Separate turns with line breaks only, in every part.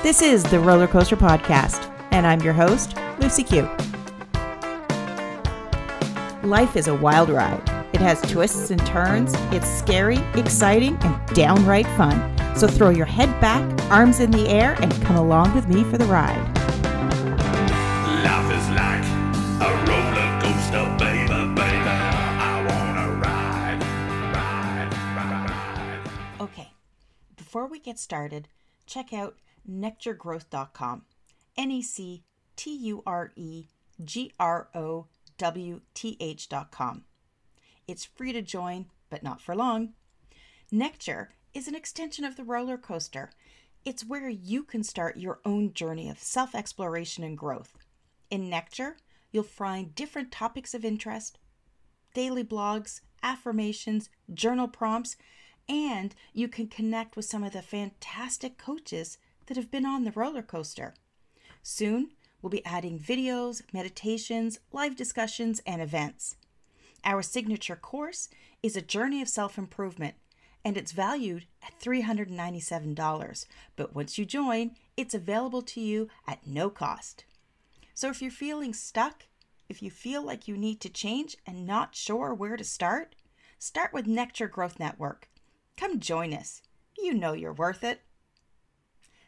This is the Roller Coaster Podcast, and I'm your host, Lucy Q. Life is a wild ride. It has twists and turns. It's scary, exciting, and downright fun. So throw your head back, arms in the air, and come along with me for the ride.
Life is like a roller coaster, baby, baby. I wanna ride.
Okay, before we get started, check out nectargrowth.com. nectargrowth.com. It's free to join, but not for long. Nectar is an extension of the roller coaster. It's where you can start your own journey of self-exploration and growth. In Nectar, you'll find different topics of interest, daily blogs, affirmations, journal prompts, and you can connect with some of the fantastic coaches that have been on the roller coaster. Soon, we'll be adding videos, meditations, live discussions, and events. Our signature course is a journey of self-improvement, and it's valued at $397. But once you join, it's available to you at no cost. So if you're feeling stuck, if you feel like you need to change and not sure where to start with Nectar Growth Network. Come join us. You know you're worth it.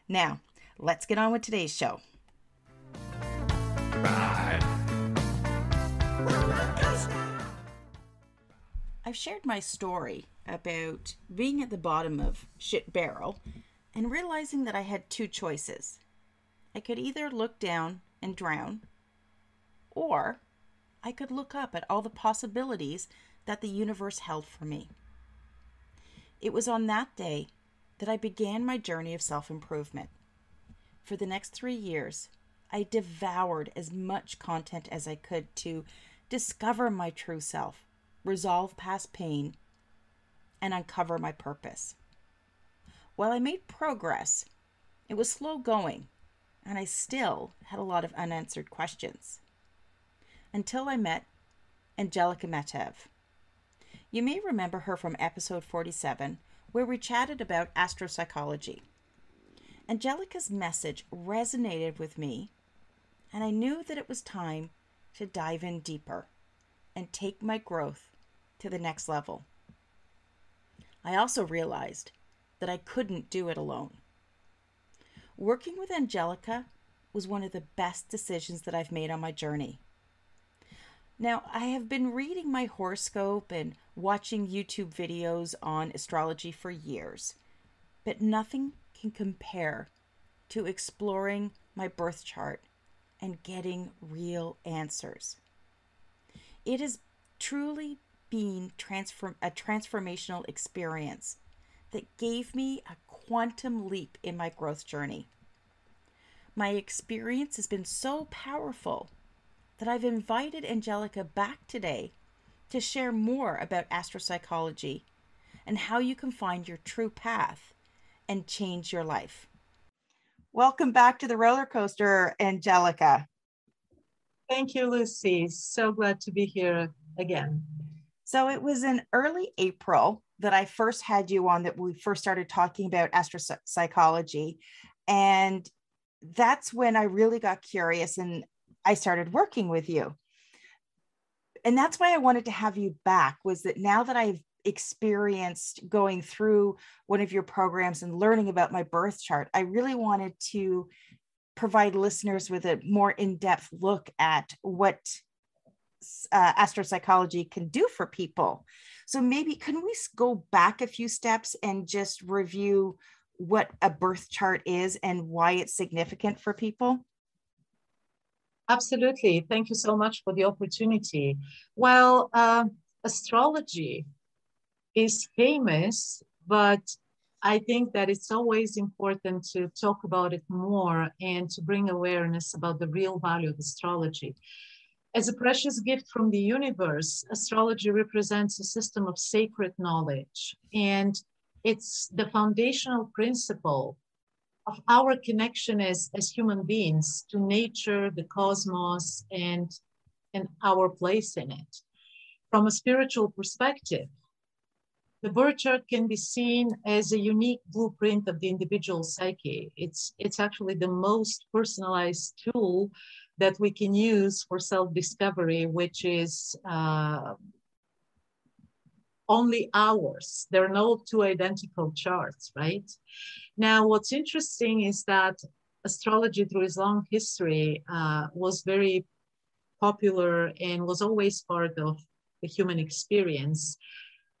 Now, let's get on with today's show. I've shared my story about being at the bottom of shit barrel and realizing that I had two choices. I could either look down and drown, or I could look up at all the possibilities that the universe held for me. It was on that day that I began my journey of self-improvement. For the next 3 years, I devoured as much content as I could to discover my true self, resolve past pain, and uncover my purpose. While I made progress, it was slow going, and I still had a lot of unanswered questions. Until I met Angelika Matev. You may remember her from episode 47, where we chatted about AstroPsychology. Angelika's message resonated with me, and I knew that it was time to dive in deeper and take my growth to the next level. I also realized that I couldn't do it alone. Working with Angelika was one of the best decisions that I've made on my journey. Now, I have been reading my horoscope and watching YouTube videos on astrology for years, but nothing can compare to exploring my birth chart and getting real answers. It has truly been a transformational experience that gave me a quantum leap in my growth journey. My experience has been so powerful that I've invited Angelika back today to share more about AstroPsychology and how you can find your true path and change your life. Welcome back to the roller coaster, Angelika.
Thank you, Lucy. So glad to be here again.
So it was in early April that I first had you on, that we first started talking about AstroPsychology. And that's when I really got curious and I started working with you. And that's why I wanted to have you back, was that now that I've experienced going through one of your programs and learning about my birth chart, I really wanted to provide listeners with a more in-depth look at what AstroPsychology can do for people. So maybe can we go back a few steps and just review what a birth chart is and why it's significant for people?
Absolutely. Thank you so much for the opportunity. Well, astrology is famous, but I think that it's always important to talk about it more and to bring awareness about the real value of astrology. As a precious gift from the universe, astrology represents a system of sacred knowledge, and it's the foundational principle of our connection as human beings to nature, the cosmos, and our place in it. From a spiritual perspective, The birth chart can be seen as a unique blueprint of the individual psyche. It's actually the most personalized tool that we can use for self-discovery, which is only ours. There are no two identical charts, right? Now, what's interesting is that astrology through its long history was very popular and was always part of the human experience.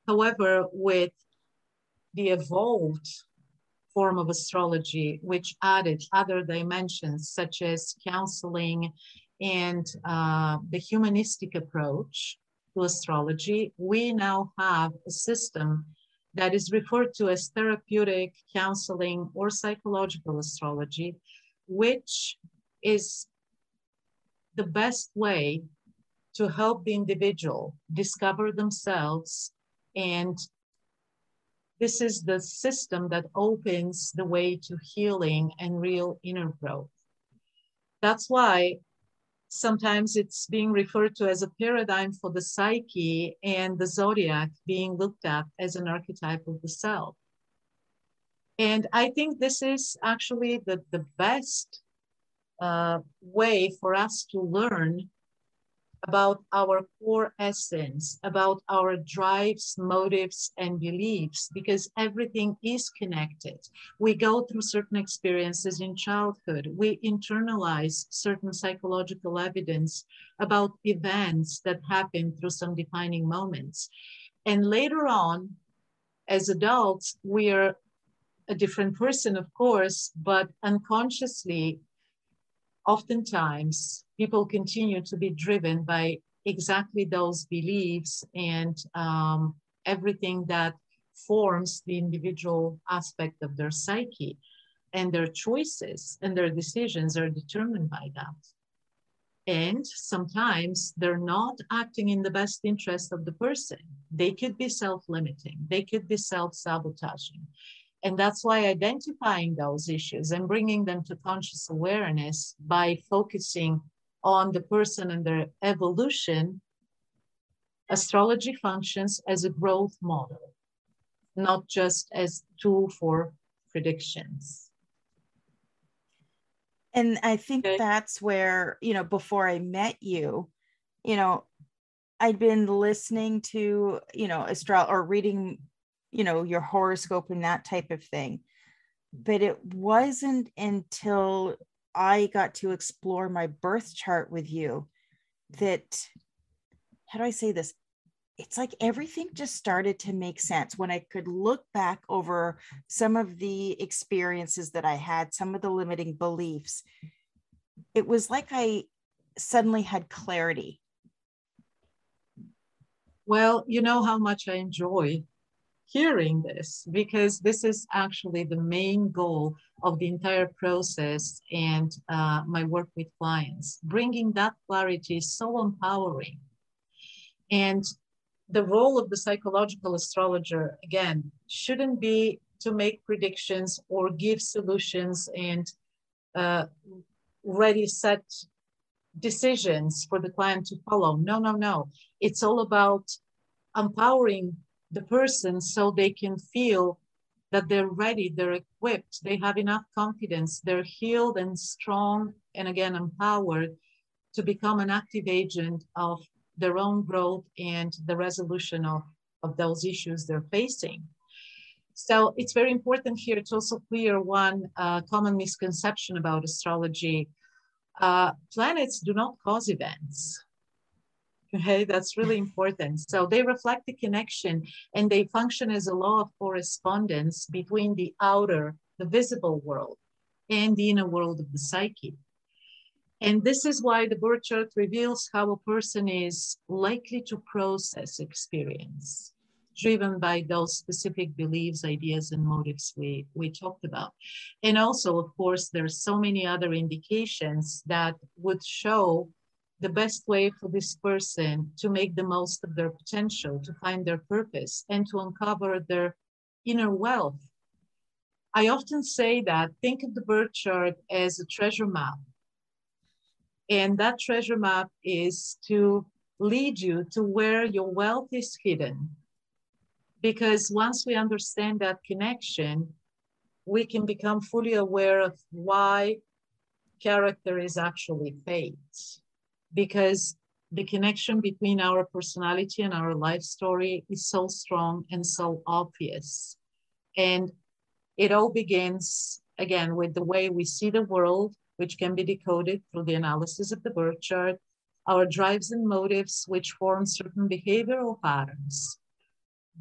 However, with the evolved form of astrology, which added other dimensions such as counseling and the humanistic approach to astrology, we now have a system that is referred to as therapeutic counseling or psychological astrology, which is the best way to help the individual discover themselves. And this is the system that opens the way to healing and real inner growth. That's why sometimes it's being referred to as a paradigm for the psyche, and the zodiac being looked at as an archetype of the self. And I think this is actually the best way for us to learn about our core essence, about our drives, motives, and beliefs, because everything is connected. We go through certain experiences in childhood. We internalize certain psychological evidence about events that happen through some defining moments. And later on, as adults, we are a different person, of course, but unconsciously, oftentimes, people continue to be driven by exactly those beliefs and everything that forms the individual aspect of their psyche. And their choices and their decisions are determined by that. And sometimes they're not acting in the best interest of the person. They could be self-limiting. They could be self-sabotaging. And that's why identifying those issues and bringing them to conscious awareness by focusing on the person and their evolution, astrology functions as a growth model, not just as a tool for predictions.
And I think that's where, before I met you, I'd been listening to, or reading, your horoscope and that type of thing. But it wasn't until I got to explore my birth chart with you that, how do I say this? It's like everything just started to make sense when I could look back over some of the experiences that I had, some of the limiting beliefs. It was like I suddenly had clarity.
Well, you know how much I enjoy hearing this, because this is actually the main goal of the entire process and my work with clients. Bringing that clarity is so empowering. And the role of the psychological astrologer, again, shouldn't be to make predictions or give solutions and ready, set decisions for the client to follow. No, no, no. It's all about empowering the person so they can feel that they're ready, they're equipped, they have enough confidence, they're healed and strong, and again, empowered to become an active agent of their own growth and the resolution of those issues they're facing. So it's very important here to also clear one common misconception about astrology. Planets do not cause events. Okay, that's really important. So they reflect the connection and they function as a law of correspondence between the outer, the visible world and the inner world of the psyche. And this is why the birth chart reveals how a person is likely to process experience, driven by those specific beliefs, ideas, and motives we talked about. And also, of course, there's so many other indications that would show the best way for this person to make the most of their potential, to find their purpose, and to uncover their inner wealth. I often say that, think of the birth chart as a treasure map. And that treasure map is to lead you to where your wealth is hidden. Because once we understand that connection, we can become fully aware of why character is actually fate. Because the connection between our personality and our life story is so strong and so obvious. And it all begins, again, with the way we see the world, which can be decoded through the analysis of the birth chart, our drives and motives, which form certain behavioral patterns.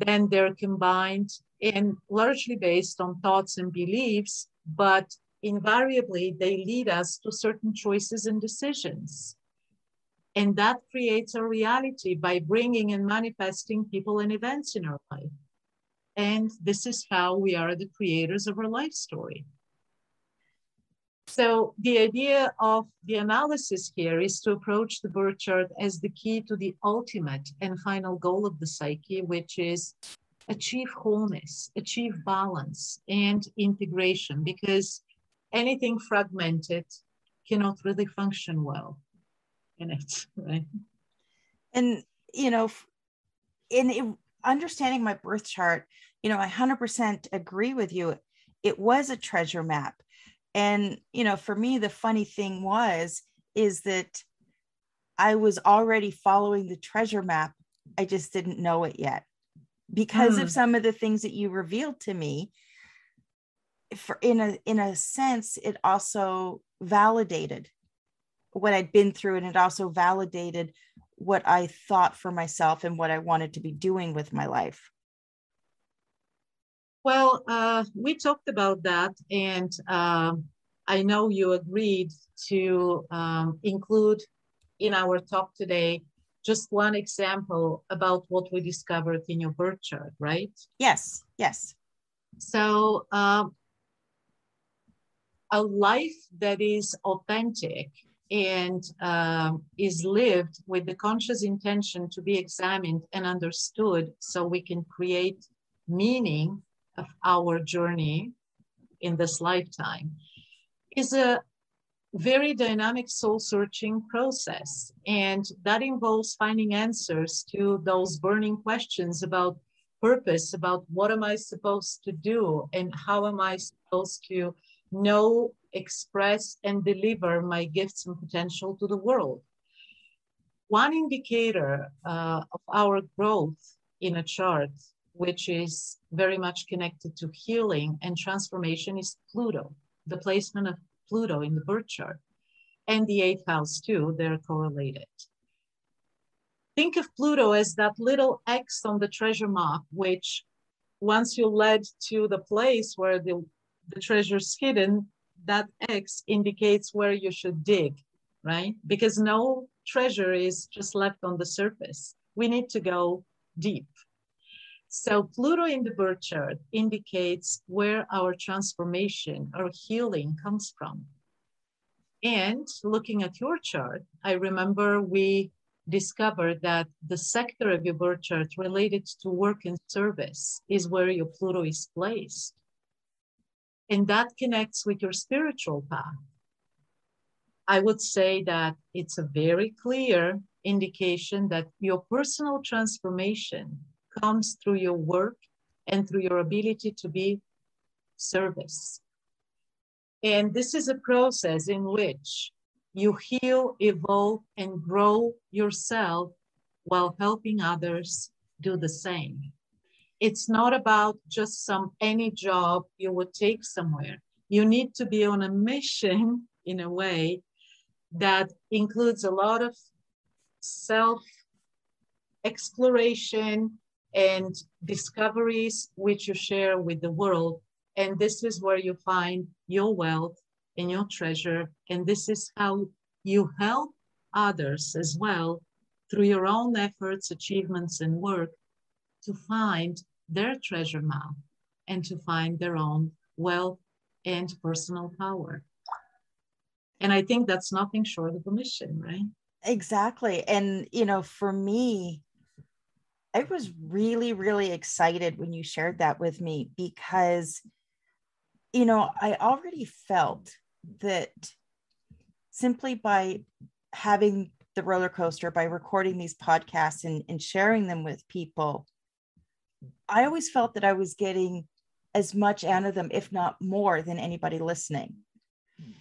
Then they're combined and largely based on thoughts and beliefs, but invariably they lead us to certain choices and decisions. And that creates a reality by bringing and manifesting people and events in our life. And this is how we are the creators of our life story. So the idea of the analysis here is to approach the birth chart as the key to the ultimate and final goal of the psyche, which is achieve wholeness, achieve balance and integration, because anything fragmented cannot really function well in it, right?
And, understanding my birth chart, I 100% agree with you. It was a treasure map. And, for me, the funny thing is that I was already following the treasure map. I just didn't know it yet because of some of the things that you revealed to me. In a sense, it also validated what I'd been through, and it also validated what I thought for myself and what I wanted to be doing with my life.
Well, we talked about that, and I know you agreed to include in our talk today just one example about what we discovered in your birth chart, right?
Yes, yes.
So a life that is authentic and is lived with the conscious intention to be examined and understood so we can create meaning of our journey in this lifetime is a very dynamic soul-searching process. And that involves finding answers to those burning questions about purpose, about what am I supposed to do and how am I supposed to know, express, and deliver my gifts and potential to the world. One indicator of our growth in a chart, which is very much connected to healing and transformation, is Pluto, the placement of Pluto in the birth chart. And the 8th house too, they're correlated. Think of Pluto as that little X on the treasure map, which once you led to the place where the treasure's hidden, that X indicates where you should dig, right? Because no treasure is just left on the surface. We need to go deep. So Pluto in the birth chart indicates where our transformation, our healing comes from. And looking at your chart, I remember we discovered that the sector of your birth chart related to work and service is where your Pluto is placed. And that connects with your spiritual path. I would say that it's a very clear indication that your personal transformation comes through your work and through your ability to be service. And this is a process in which you heal, evolve, and grow yourself while helping others do the same. It's not about just any job you would take somewhere. You need to be on a mission in a way that includes a lot of self-exploration and discoveries which you share with the world. And this is where you find your wealth and your treasure. And this is how you help others as well through your own efforts, achievements, and work to find their treasure map and to find their own wealth and personal power. And I think that's nothing short of a mission, right?
Exactly. And, for me, I was really, really excited when you shared that with me because, I already felt that simply by having the roller coaster, by recording these podcasts and sharing them with people, I always felt that I was getting as much out of them, if not more, than anybody listening.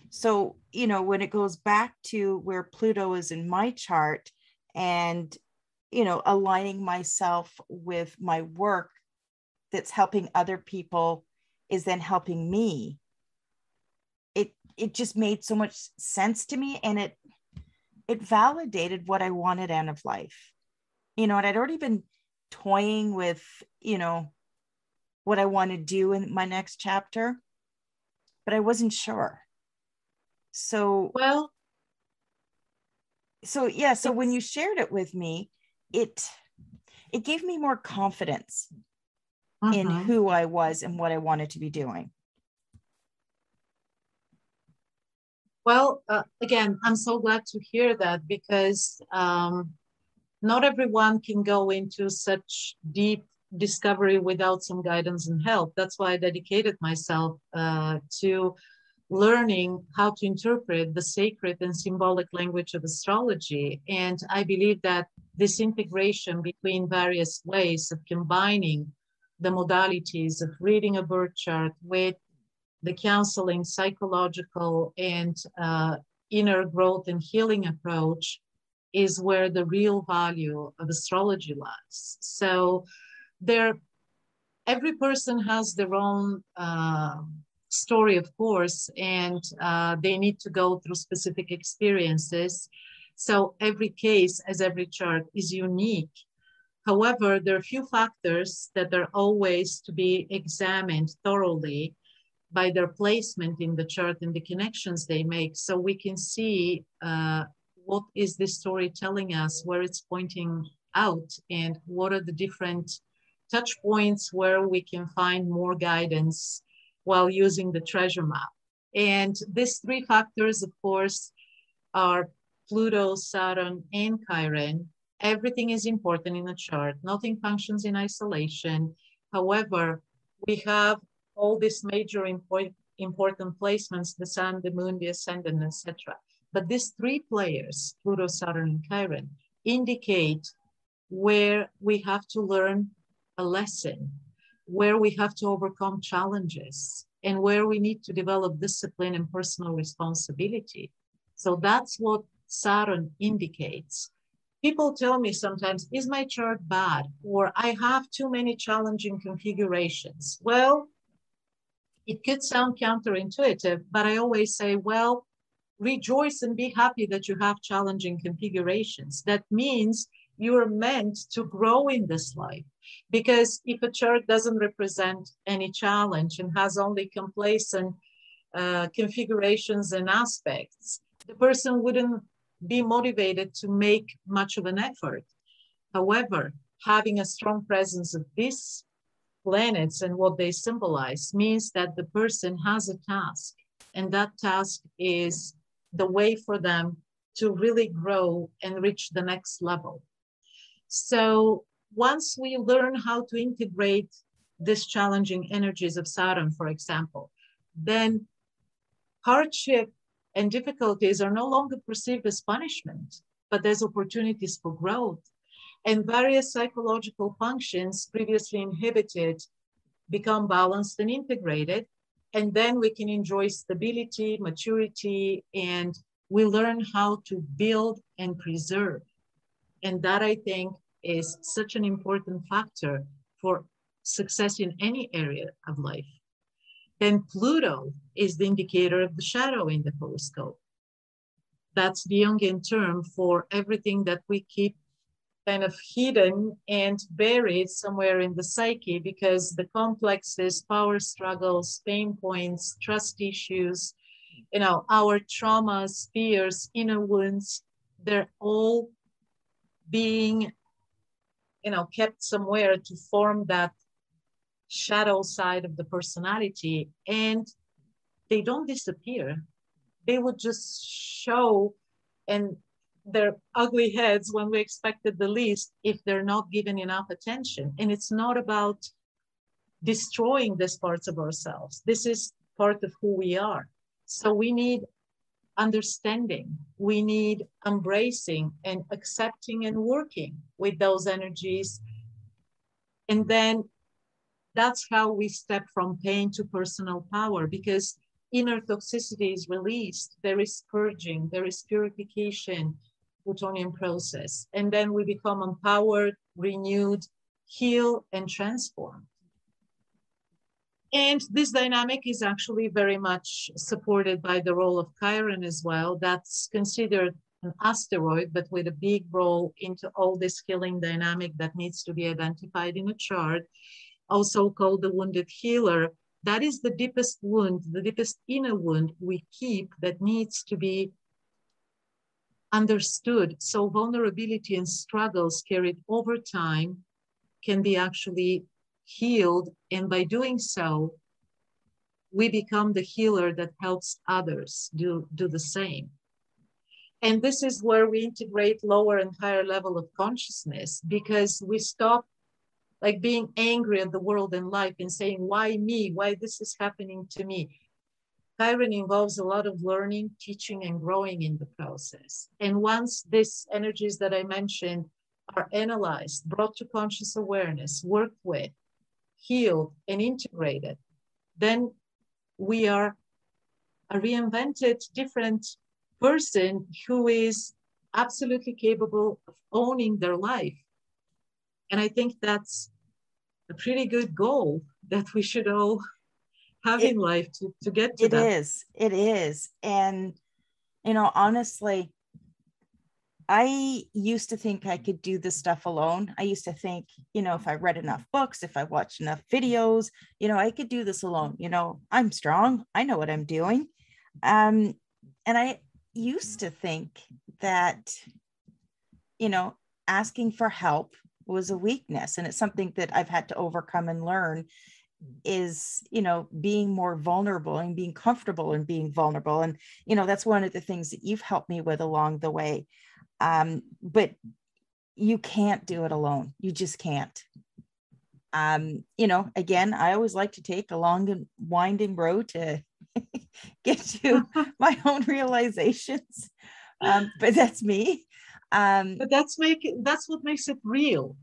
So, you know, when it goes back to where Pluto is in my chart and, you know, aligning myself with my work that's helping other people is then helping me, it just made so much sense to me, and it validated what I wanted out of life. You know, and I'd already been toying with, you know, what I want to do in my next chapter, but I wasn't sure. So,
Well,
yeah, so when
it's,
you shared it with me, it gave me more confidence in
mhm.
who I was and what I wanted to be doing.
Well, again, I'm so glad to hear that because not everyone can go into such deep discovery without some guidance and help. That's why I dedicated myself to learning how to interpret the sacred and symbolic language of astrology. And I believe that this integration between various ways of combining the modalities of reading a birth chart with the counseling, psychological, and inner growth and healing approach is where the real value of astrology lies. So there, every person has their own story, of course, and they need to go through specific experiences. So every case, as every chart, is unique. However, there are a few factors that are always to be examined thoroughly by their placement in the chart and the connections they make, so we can see what is this story telling us, where it's pointing out, and what are the different touch points where we can find more guidance while using the treasure map. And these three factors, of course, are Pluto, Saturn, and Chiron. Everything is important in a chart. Nothing functions in isolation. However, we have all these major important placements, the sun, the moon, the ascendant, etc. But these three players, Pluto, Saturn, and Chiron, indicate where we have to learn a lesson, where we have to overcome challenges, and where we need to develop discipline and personal responsibility. So that's what Saturn indicates. People tell me sometimes, is my chart bad? Or I have too many challenging configurations. Well, it could sound counterintuitive, but I always say, well, rejoice and be happy that you have challenging configurations. That means you're meant to grow in this life. Because if a chart doesn't represent any challenge and has only complacent configurations and aspects, the person wouldn't be motivated to make much of an effort. However, having a strong presence of these planets and what they symbolize means that the person has a task, and that task is the way for them to really grow and reach the next level. So once we learn how to integrate these challenging energies of Saturn, for example, then hardship and difficulties are no longer perceived as punishment, but as opportunities for growth. And various psychological functions previously inhibited become balanced and integrated. And then we can enjoy stability, maturity, and we learn how to build and preserve. And that, I think, is such an important factor for success in any area of life. Then Pluto is the indicator of the shadow in the horoscope. That's the Jungian term for everything that we keep kind of hidden and buried somewhere in the psyche, because the complexes, power struggles, pain points, trust issues, you know, our traumas, fears, inner wounds, they're all being, you know, kept somewhere to form that shadow side of the personality, and they don't disappear. They would just show, and their ugly heads when we expected the least if they're not given enough attention. And it's not about destroying these parts of ourselves. This is part of who we are. So we need understanding. We need embracing and accepting and working with those energies. And then that's how we step from pain to personal power, because inner toxicity is released. There is purging, there is purification, Plutonian process. And then we become empowered, renewed, heal, and transform. And this dynamic is actually very much supported by the role of Chiron as well. That's considered an asteroid, but with a big role into all this healing dynamic that needs to be identified in a chart, also called the wounded healer. That is the deepest wound, the deepest inner wound we keep that needs to be understood. So vulnerability and struggles carried over time can be actually healed. And by doing so, we become the healer that helps others do the same. And this is where we integrate lower and higher level of consciousness, because we stop like being angry at the world and life and saying, why me? Why this is happening to me? Chiron involves a lot of learning, teaching, and growing in the process. And once these energies that I mentioned are analyzed, brought to conscious awareness, worked with, healed, and integrated, then we are a reinvented, different person who is absolutely capable of owning their life. And I think that's a pretty good goal that we should all have in life to get to that.
It is. And, you know, honestly, I used to think I could do this stuff alone. I used to think, you know, if I read enough books, if I watched enough videos, you know, I could do this alone. You know, I'm strong. I know what I'm doing. And I used to think that, you know, asking for help was a weakness. And it's something that I've had to overcome and learn is, you know, being more vulnerable and being comfortable in being vulnerable. And, you know, that's one of the things that you've helped me with along the way. But you can't do it alone. You just can't. You know, again, I always like to take a long and winding road to get to my own realizations. But that's me.
But that's what makes it real,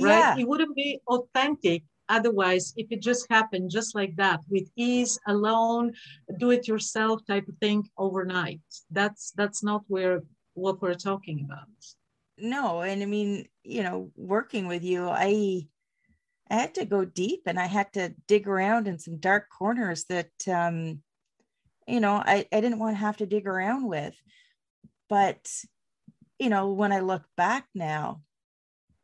right?
Yeah.
It wouldn't be authentic otherwise if it just happened just like that, with ease, alone, do it yourself type of thing overnight. That's not what we're talking about.
No, and I mean, you know, working with you, I had to go deep and I had to dig around in some dark corners that you know, I didn't want to have to dig around with. But, you know, when I look back now,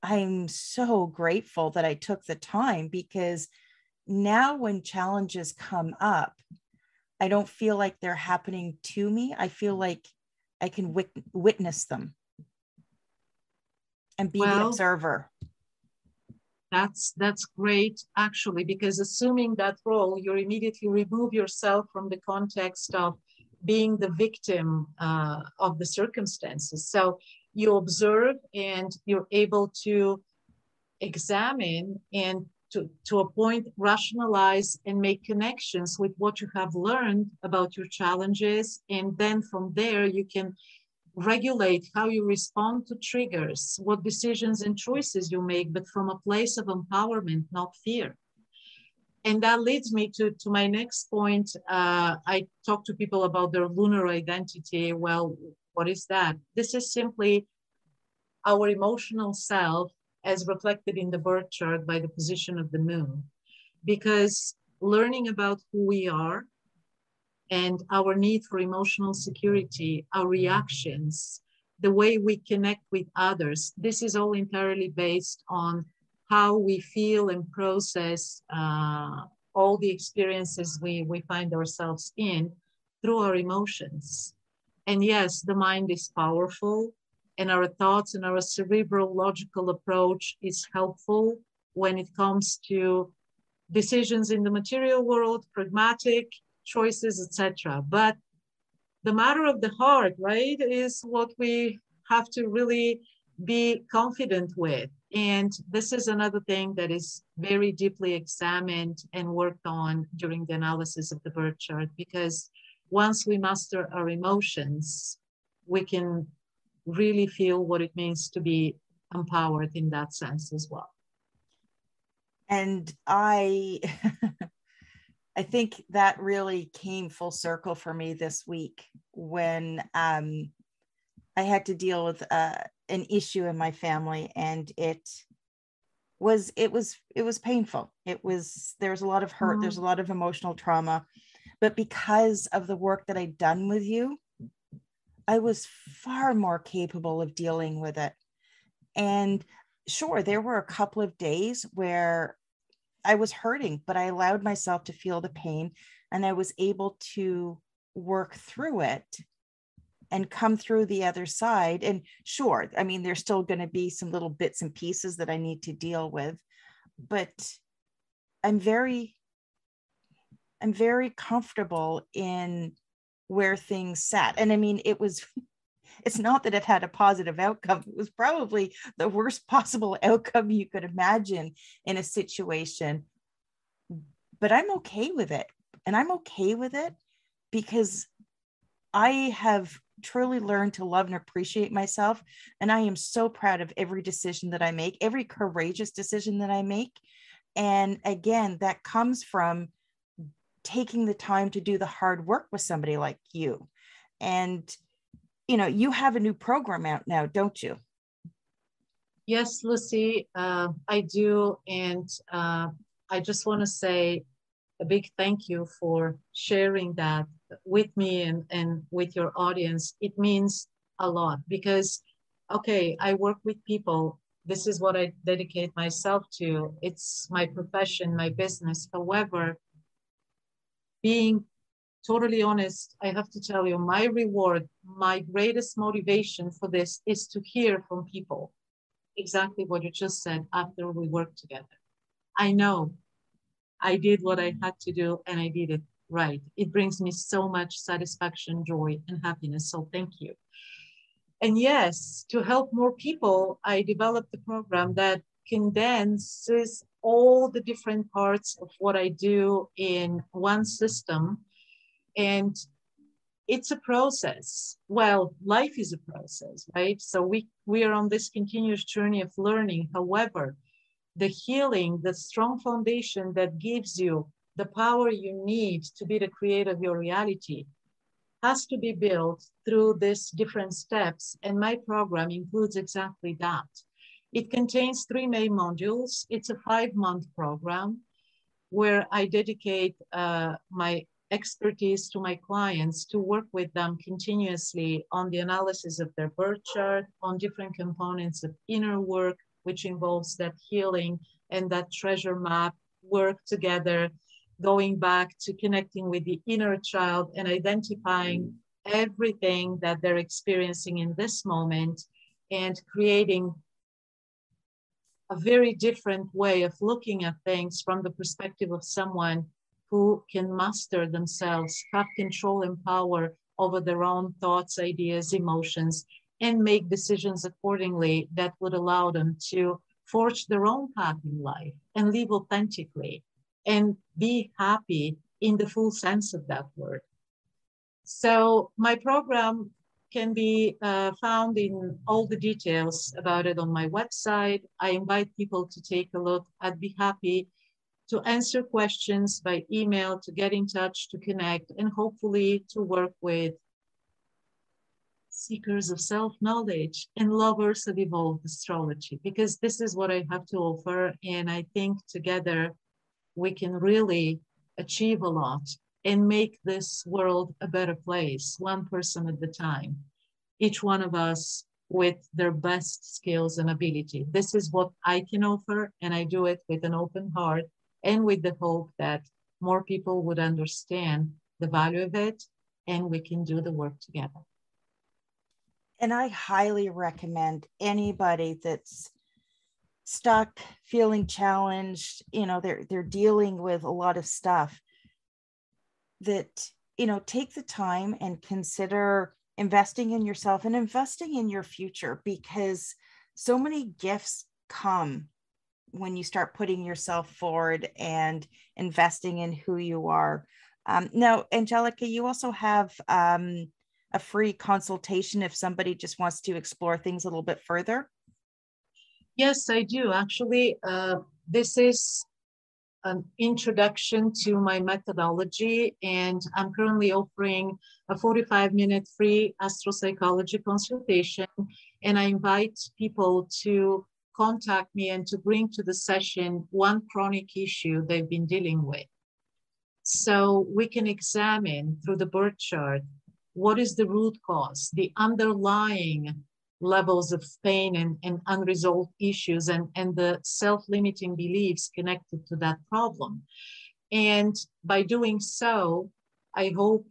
I'm so grateful that I took the time, because now when challenges come up, I don't feel like they're happening to me. I feel like I can witness them and be the observer.
That's great, actually, because assuming that role, you immediately remove yourself from the context of being the victim of the circumstances. So you observe and you're able to examine and to a point rationalize and make connections with what you have learned about your challenges. And then from there, you can regulate how you respond to triggers, what decisions and choices you make, but from a place of empowerment, not fear. And that leads me to my next point. I talk to people about their lunar identity. Well, what is that? This is simply our emotional self as reflected in the birth chart by the position of the moon. Because learning about who we are and our need for emotional security, our reactions, the way we connect with others, this is all entirely based on how we feel and process all the experiences we find ourselves in through our emotions. And yes, the mind is powerful, and our thoughts and our cerebral logical approach is helpful when it comes to decisions in the material world, pragmatic choices, etc. But the matter of the heart, right, is what we have to really be confident with. And this is another thing that is very deeply examined and worked on during the analysis of the birth chart, because once we master our emotions, we can really feel what it means to be empowered in that sense as well.
And I I think that really came full circle for me this week when I had to deal with an issue in my family, and it was painful. There was a lot of hurt, there's a lot of emotional trauma, but because of the work that I'd done with you, I was far more capable of dealing with it. And sure, there were a couple of days where I was hurting, but I allowed myself to feel the pain, and I was able to work through it and come through the other side. And sure, I mean, there's still going to be some little bits and pieces that I need to deal with, but I'm very comfortable in where things sat. And I mean, it's not that it had a positive outcome. It was probably the worst possible outcome you could imagine in a situation, but I'm okay with it. And I'm okay with it because I have truly learned to love and appreciate myself. And I am so proud of every decision that I make, every courageous decision that I make. And again, that comes from taking the time to do the hard work with somebody like you. And, you have a new program out now, don't you?
Yes, Lucy, I do. And I just want to say a big thank you for sharing that with me and with your audience. It means a lot because, okay, I work with people. This is what I dedicate myself to. It's my profession, my business. However, being totally honest, I have to tell you, my reward, my greatest motivation for this is to hear from people exactly what you just said after we work together. I know I did what I had to do and I did it right. It brings me so much satisfaction, joy, and happiness. So thank you. And yes, to help more people, I developed a program that condenses all the different parts of what I do in one system. And it's a process. Well, life is a process, right? So we are on this continuous journey of learning. However, the healing, the strong foundation that gives you the power you need to be the creator of your reality has to be built through these different steps. And my program includes exactly that. It contains 3 main modules. It's a 5-month program where I dedicate my expertise to my clients to work with them continuously on the analysis of their birth chart, on different components of inner work, which involves that healing and that treasure map work together, going back to connecting with the inner child and identifying everything that they're experiencing in this moment and creating a very different way of looking at things from the perspective of someone who can master themselves, have control and power over their own thoughts, ideas, emotions, and make decisions accordingly that would allow them to forge their own path in life and live authentically and be happy in the full sense of that word. So my program can be found in all the details about it on my website. I invite people to take a look. I'd be happy to answer questions by email, to get in touch, to connect, and hopefully to work with seekers of self-knowledge and lovers of evolved astrology, because this is what I have to offer. And I think together we can really achieve a lot and make this world a better place, one person at a time, each one of us with their best skills and ability. This is what I can offer, and I do it with an open heart and with the hope that more people would understand the value of it and we can do the work together.
And I highly recommend anybody that's stuck, feeling challenged, they're dealing with a lot of stuff, that, take the time and consider investing in yourself and investing in your future, because so many gifts come when you start putting yourself forward and investing in who you are. Now, Angelica, you also have a free consultation if somebody just wants to explore things a little bit further.
Yes, I do. Actually, this is an introduction to my methodology, and I'm currently offering a 45-minute free AstroPsychology consultation, and I invite people to contact me and to bring to the session one chronic issue they've been dealing with. So we can examine through the birth chart what is the root cause, the underlying levels of pain and unresolved issues and the self-limiting beliefs connected to that problem. And by doing so, I hope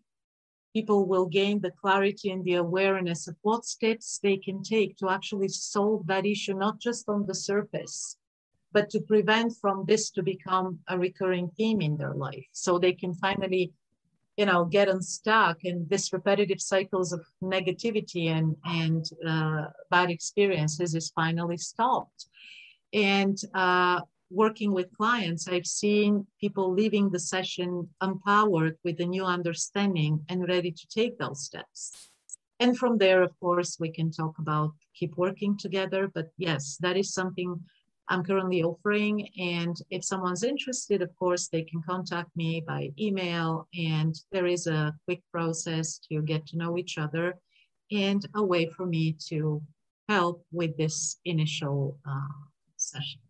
people will gain the clarity and the awareness of what steps they can take to actually solve that issue, not just on the surface, but to prevent from this to become a recurring theme in their life. So they can finally, get unstuck in this repetitive cycles of negativity and bad experiences is finally stopped. And working with clients, I've seen people leaving the session empowered with a new understanding and ready to take those steps. And from there, of course, we can talk about keep working together. But yes, that is something I'm currently offering. And if someone's interested, of course, they can contact me by email. And there is a quick process to get to know each other and a way for me to help with this initial session.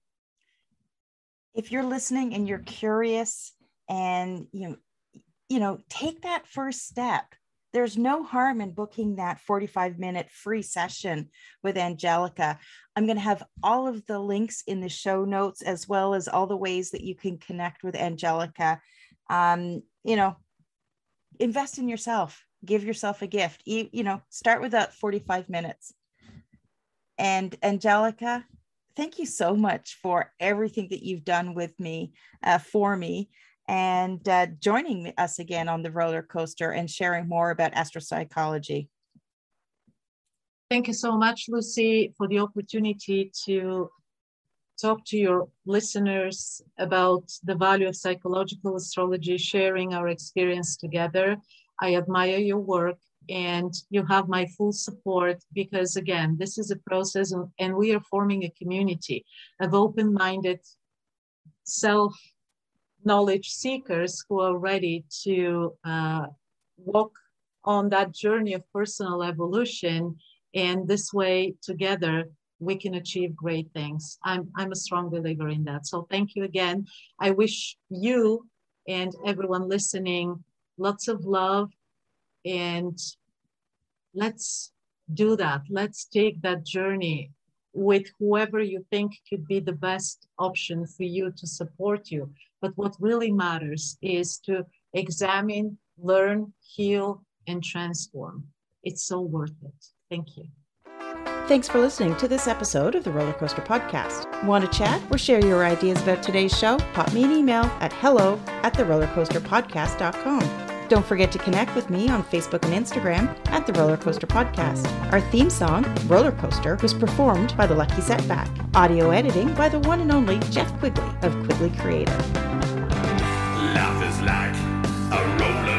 If you're listening and you're curious and, take that first step. There's no harm in booking that 45-minute free session with Angelika. I'm going to have all of the links in the show notes, as well as all the ways that you can connect with Angelika. Invest in yourself, give yourself a gift, start with that 45 minutes. And Angelika, thank you so much for everything that you've done with me, for me. And joining us again on the roller coaster and sharing more about AstroPsychology.
Thank you so much, Lucy, for the opportunity to talk to your listeners about the value of psychological astrology, sharing our experience together. I admire your work and you have my full support because, again, this is a process and we are forming a community of open-minded self-knowledge seekers who are ready to walk on that journey of personal evolution. And this way, together, we can achieve great things. I'm a strong believer in that. So thank you again. I wish you and everyone listening lots of love. And let's do that. Let's take that journey with whoever you think could be the best option for you to support you. But what really matters is to examine, learn, heal, and transform. It's so worth it. Thank you.
Thanks for listening to this episode of the Roller Coaster Podcast. Want to chat or share your ideas about today's show? Pop me an email at hello@therollercoasterpodcast.com. Don't forget to connect with me on Facebook and Instagram at The Roller Coaster Podcast. Our theme song, Roller Coaster, was performed by The Lucky Setback. Audio editing by the one and only Jeff Quigley of Quigley Creative.
Life is like a roller